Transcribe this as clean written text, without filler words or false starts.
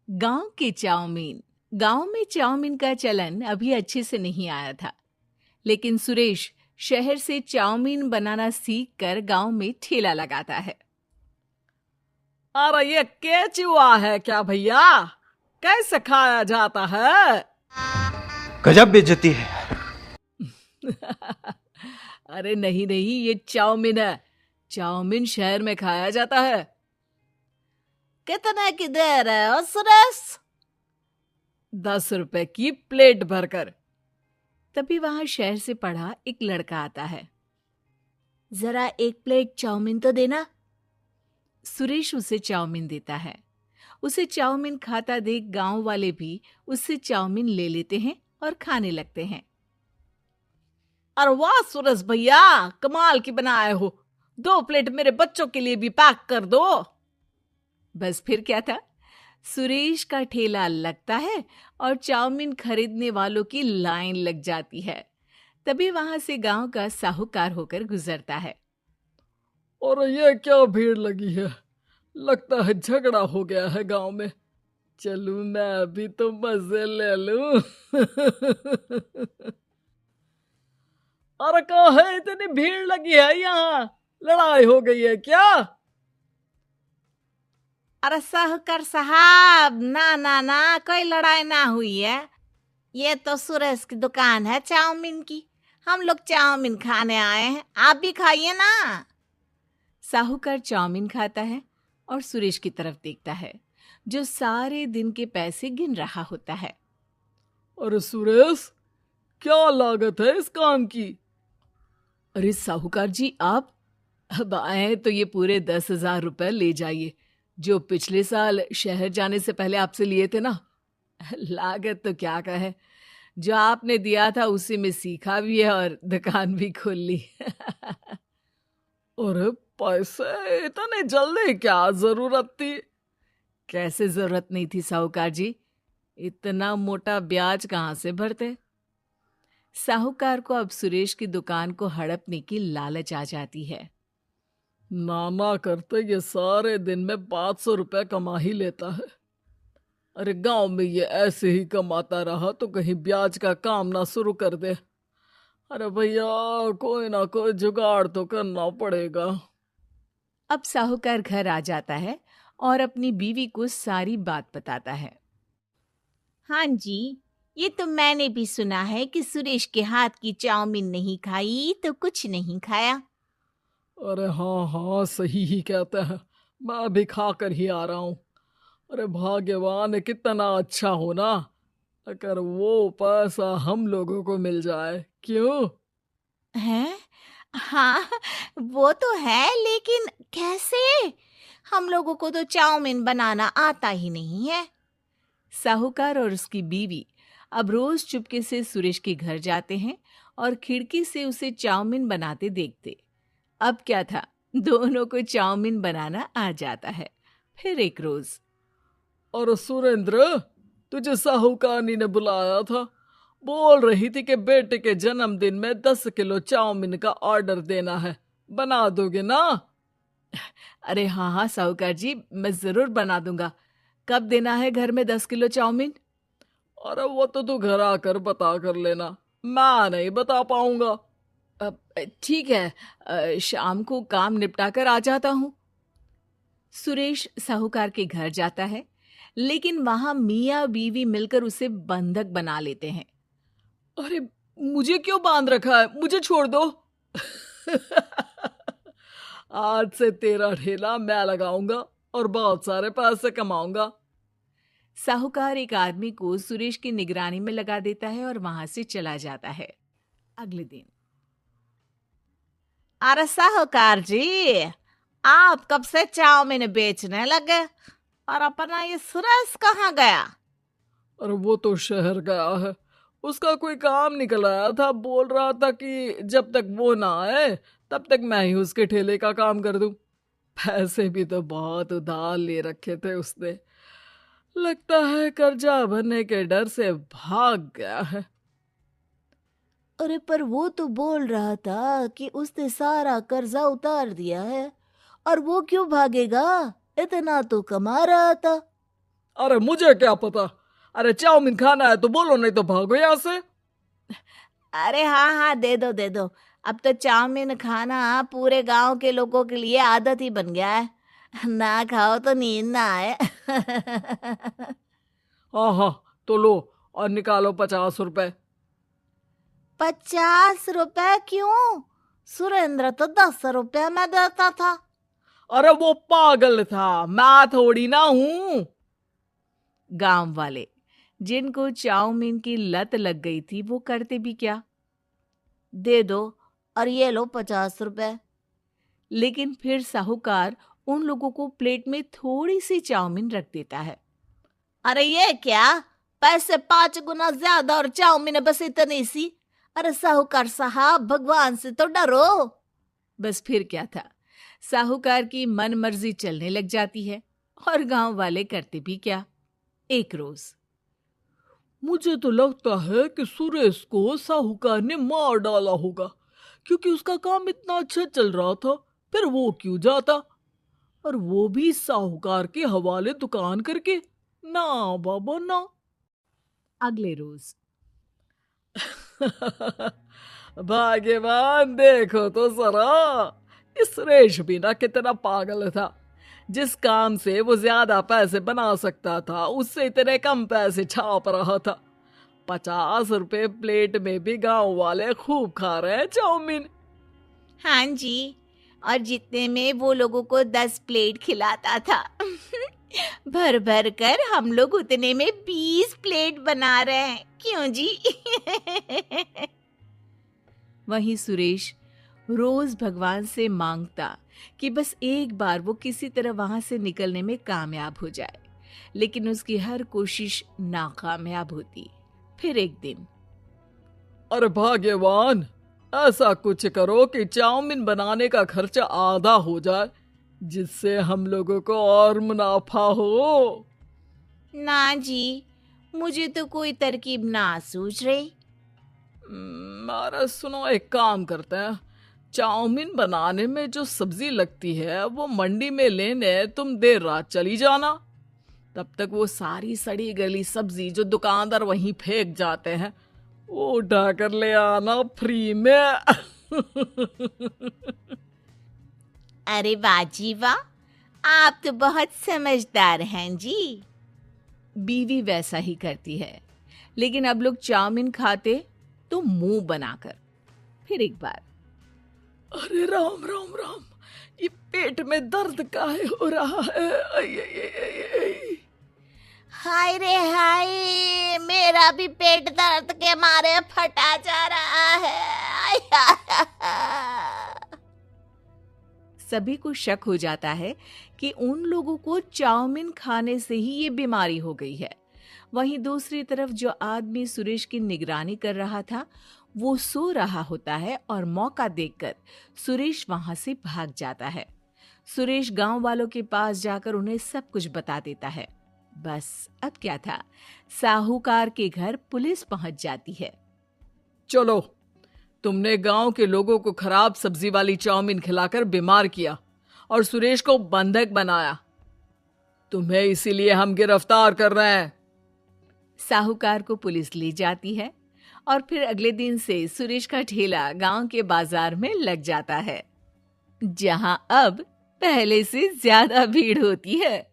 गांव के चाउमीन। गांव में चाउमीन का चलन अभी अच्छे से नहीं आया था, लेकिन सुरेश शहर से चाउमीन बनाना सीख कर गांव में ठेला लगाता है। अरे ये केचुआ है क्या भैया? कैसे खाया जाता है? गजब बेइज्जती है। अरे नहीं नहीं, ये चाउमीन है। चाउमीन शहर में खाया जाता है। कितने की दे रहे हो सुरेश? 10 रुपए की प्लेट भरकर। तभी वहां शहर से पढ़ा एक लड़का आता है। जरा एक प्लेट चाउमीन तो देना। सुरेश उसे चाउमीन देता है। उसे चाउमीन खाता देख गांव वाले भी उससे चाउमीन ले लेते हैं और खाने लगते हैं। अरे वाह सुरेश भैया, कमाल की बनाए हो। 2 प्लेट मेरे बच्चों के लिए भी पैक कर दो। बस फिर क्या था, सुरेश का ठेला लगता है और चाउमीन खरीदने वालों की लाइन लग जाती है। तभी वहां से गांव का साहूकार होकर गुजरता है। और ये क्या भीड़ लगी है? लगता है झगड़ा हो गया है गांव में। चलूं मैं अभी तो मजे ले लूं। अरे कहाँ है, इतनी भीड़ लगी है यहाँ? लड़ाई हो गई है क्या? अरे साहूकार साहब, ना ना ना, कोई लड़ाई ना हुई है। ये तो सुरेश की दुकान है चाउमीन की। हम लोग चाउमीन खाने आए हैं, आप भी खाइए ना। साहूकार चाउमीन खाता है और सुरेश की तरफ देखता है, जो सारे दिन के पैसे गिन रहा होता है। अरे सुरेश, क्या लागत है इस काम की? अरे साहूकार जी, आप अब आए तो ये पूरे 10,000 रुपए ले जाइए, जो पिछले साल शहर जाने से पहले आपसे लिए थे ना। लागत तो क्या कहे, जो आपने दिया था उसी में सीखा भी है और दुकान भी खोल ली। अरे पैसे इतने जल्दी क्या जरूरत थी? कैसे जरूरत नहीं थी साहूकार जी, इतना मोटा ब्याज कहाँ से भरते। साहूकार को अब सुरेश की दुकान को हड़पने की लालच आ जाती है। नाना करते ये सारे दिन में 500 रुपए कमा ही लेता है। अरे गांव में ये ऐसे ही कमाता रहा तो कहीं ब्याज का काम ना शुरू कर दे। अरे भैया, कोई ना कोई जुगाड़ तो करना पड़ेगा। अब साहूकार घर आ जाता है और अपनी बीवी को सारी बात बताता है। हाँ जी, ये तो मैंने भी सुना है कि सुरेश के हाथ की चाउमीन नहीं खाई तो कुछ नहीं खाया। अरे हाँ हाँ, सही ही कहते हैं। मैं भी खा कर ही आ रहा हूँ। अरे भाग्यवान है, कितना अच्छा हो ना अगर वो पैसा हम लोगों को मिल जाए। क्यों? हैं? हाँ, वो तो है, लेकिन कैसे? हम लोगों को तो चाउमीन बनाना आता ही नहीं है। साहूकार और उसकी बीवी अब रोज चुपके से सुरेश के घर जाते हैं और खिड़की से उसे चाउमीन बनाते देखते। अब क्या था, दोनों को चाउमीन बनाना आ जाता है। फिर एक रोज, और सुरेंद्र, तुझे साहूकारनी ने बुलाया था। बोल रही थी कि बेटे के जन्मदिन में 10 किलो चाउमीन का ऑर्डर देना है। बना दोगे ना? अरे हाँ हाँ साहूकार जी, मैं जरूर बना दूंगा। कब देना है घर में 10 किलो चाउमीन? अरे वो तो तू घर आकर बता कर लेना, मैं नहीं बता पाऊंगा। ठीक है, शाम को काम निपटा कर आ जाता हूँ। सुरेश साहूकार के घर जाता है, लेकिन वहां मियाँ बीवी मिलकर उसे बंधक बना लेते हैं। अरे मुझे क्यों बांध रखा है? मुझे छोड़ दो। आज से तेरा ठेला मैं लगाऊंगा और बहुत सारे पैसे कमाऊंगा। साहूकार एक आदमी को सुरेश की निगरानी में लगा देता है और वहां से चला जाता है। अगले दिन, अरे साहूकार जी, आप कब से चाउमीन बेचने लगे? और अपना ये सुरेश कहाँ गया? और वो तो शहर गया है। उसका कोई काम निकल आया था। बोल रहा था कि जब तक वो ना आए तब तक मैं ही उसके ठेले का काम कर दूं। पैसे भी तो बहुत उधार ले रखे थे उसने। लगता है कर्जा भरने के डर से भाग गया है। अरे पर वो तो बोल रहा था कि उसने सारा कर्जा उतार दिया है। और वो क्यों भागेगा? इतना तो कमा रहा था। अरे मुझे क्या पता। अरे चाउमीन खाना है तो बोलो, नहीं तो भागो यहाँ से। अरे हाँ हाँ, दे दो दे दो। अब तो चाउमीन खाना पूरे गांव के लोगों के लिए आदत ही बन गया है। ना खाओ तो नींद ना आए। हाँ हाँ, तो लो और निकालो 50 रुपए। 50 रुपए क्यों? सुरेंद्र तो 10 रुपए में देता था। अरे वो पागल था, मैं थोड़ी ना हूँ। गांव वाले जिनको चाउमीन की लत लग गई थी वो करते भी क्या, दे दो और ये लो 50 रुपए। लेकिन फिर साहूकार उन लोगों को प्लेट में थोड़ी सी चाउमीन रख देता है। अरे ये क्या, पैसे 5 गुना ज्यादा और चाउमीन बस इतनी सी। अरे साहूकार साहब, भगवान से तो डरो। बस फिर क्या था, साहूकार की मन मर्जी चलने लग जाती है और गांव वाले करते भी क्या। एक रोज मुझे तो लगता है कि सुरेश को साहूकार ने मार डाला होगा, क्योंकि उसका काम इतना अच्छा चल रहा था, फिर वो क्यों जाता, और वो भी साहूकार के हवाले दुकान करके। ना बाबा ना। अगले रोज भाग्यवान, देखो तो जरा, इस सुरेश भी ना कितना पागल था। जिस काम से वो ज्यादा पैसे बना सकता था उससे इतने कम पैसे छाप रहा था। 50 रुपए प्लेट में भी गांव वाले खूब खा रहे हैं चाउमीन। हाँ जी, और जितने में वो लोगों को 10 प्लेट खिलाता था। भर भर कर हम लोग उतने में 20 प्लेट बना रहे हैं, क्यों जी? वहीं सुरेश रोज भगवान से मांगता कि बस एक बार वो किसी तरह वहां से निकलने में कामयाब हो जाए, लेकिन उसकी हर कोशिश नाकामयाब होती। फिर एक दिन, अरे भाग्यवान, ऐसा कुछ करो कि चाउमीन बनाने का खर्चा आधा हो जाए, जिससे हम लोगों को और मुनाफा हो। ना जी, मुझे तो कोई तरकीब ना सूझ रही। अरे सुनो, एक काम करते हैं, चाउमीन बनाने में जो सब्जी लगती है वो मंडी में लेने तुम देर रात चली जाना। तब तक वो सारी सड़ी गली सब्जी जो दुकानदार वहीं फेंक जाते हैं वो उठा कर ले आना फ्री में। अरे वाह जी वाह, आप तो बहुत समझदार हैं जी। बीवी वैसा ही करती है, लेकिन अब लोग चाउमीन खाते तो मुंह बनाकर। फिर एक बार, अरे राम राम राम, ये पेट में दर्द काहे हो रहा है? आई। हाय रे हाय, मेरा भी पेट दर्द के मारे फटा जा रहा है। सभी को शक हो जाता है कि उन लोगों को चाउमीन खाने से ही ये बीमारी हो गई है। वहीं दूसरी तरफ जो आदमी सुरेश की निगरानी कर रहा था वो सो रहा होता है और मौका देखकर सुरेश वहां से भाग जाता है। सुरेश गांव वालों के पास जाकर उन्हें सब कुछ बता देता है। बस अब क्या था, साहूकार के घर पुलिस पहुंच जाती है। चलो, तुमने गांव के लोगों को खराब सब्जी वाली चाउमीन खिलाकर बीमार किया और सुरेश को बंधक बनाया। तुम्हें इसीलिए हम गिरफ्तार कर रहे हैं। साहूकार को पुलिस ले जाती है और फिर अगले दिन से सुरेश का ठेला गांव के बाजार में लग जाता है, जहां अब पहले से ज्यादा भीड़ होती है।